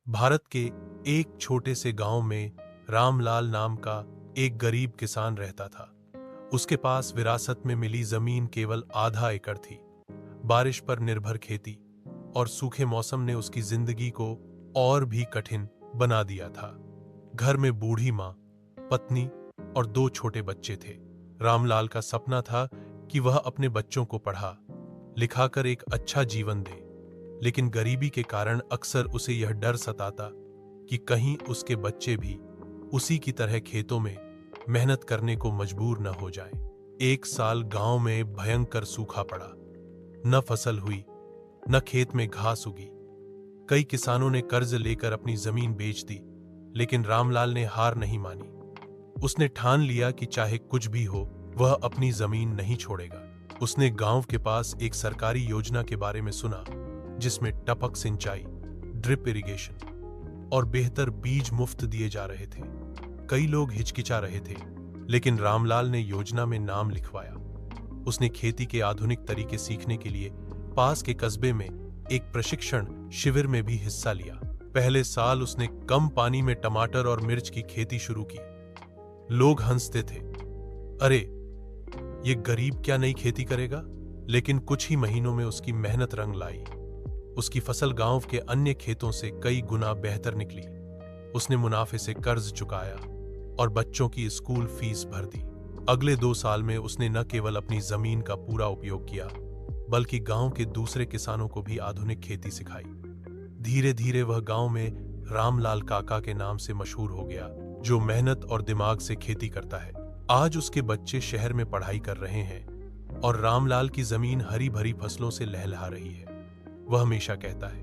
भारत के एक छोटे से गांव में रामलाल नाम का एक गरीब किसान रहता था। उसके पास विरासत में मिली जमीन केवल आधा एकड़ थी। बारिश पर निर्भर खेती और सूखे मौसम ने उसकी जिंदगी को और भी कठिन बना दिया था। घर में बूढ़ी माँ, पत्नी और 2 छोटे बच्चे थे। रामलाल का सपना था कि वह अपने बच्चों को पढ़ा लिखाकर एक अच्छा जीवन दे, लेकिन गरीबी के कारण अक्सर उसे यह डर सताता कि कहीं उसके बच्चे भी उसी की तरह खेतों में मेहनत करने को मजबूर न हो जाएं। एक साल गांव में भयंकर सूखा पड़ा। न फसल हुई, न खेत में घास उगी। कई किसानों ने कर्ज लेकर अपनी जमीन बेच दी, लेकिन रामलाल ने हार नहीं मानी। उसने ठान लिया कि चाहे कुछ भी हो, वह अपनी जमीन नहीं छोड़ेगा। उसने गांव के पास एक सरकारी योजना के बारे में सुना, जिसमें टपक सिंचाई, ड्रिप इरिगेशन और बेहतर बीज मुफ्त दिए जा रहे थे। कई लोग हिचकिचा रहे थे, लेकिन रामलाल ने योजना में नाम लिखवाया। उसने खेती के आधुनिक तरीके सीखने के लिए पास के कस्बे में एक प्रशिक्षण शिविर में भी हिस्सा लिया। पहले साल उसने कम पानी में टमाटर और मिर्च की खेती शुरू की। लोग हंसते थे, अरे ये गरीब क्या नई खेती करेगा? लेकिन कुछ ही महीनों में उसकी मेहनत रंग लाई। उसकी फसल गांव के अन्य खेतों से कई गुना बेहतर निकली। उसने मुनाफे से कर्ज चुकाया और बच्चों की स्कूल फीस भर दी। अगले 2 साल में उसने न केवल अपनी जमीन का पूरा उपयोग किया, बल्कि गांव के दूसरे किसानों को भी आधुनिक खेती सिखाई। धीरे धीरे वह गांव में रामलाल काका के नाम से मशहूर हो गया, जो मेहनत और दिमाग से खेती करता है। आज उसके बच्चे शहर में पढ़ाई कर रहे हैं और रामलाल की जमीन हरी भरी फसलों से लहलहा रही है। वह हमेशा कहता है,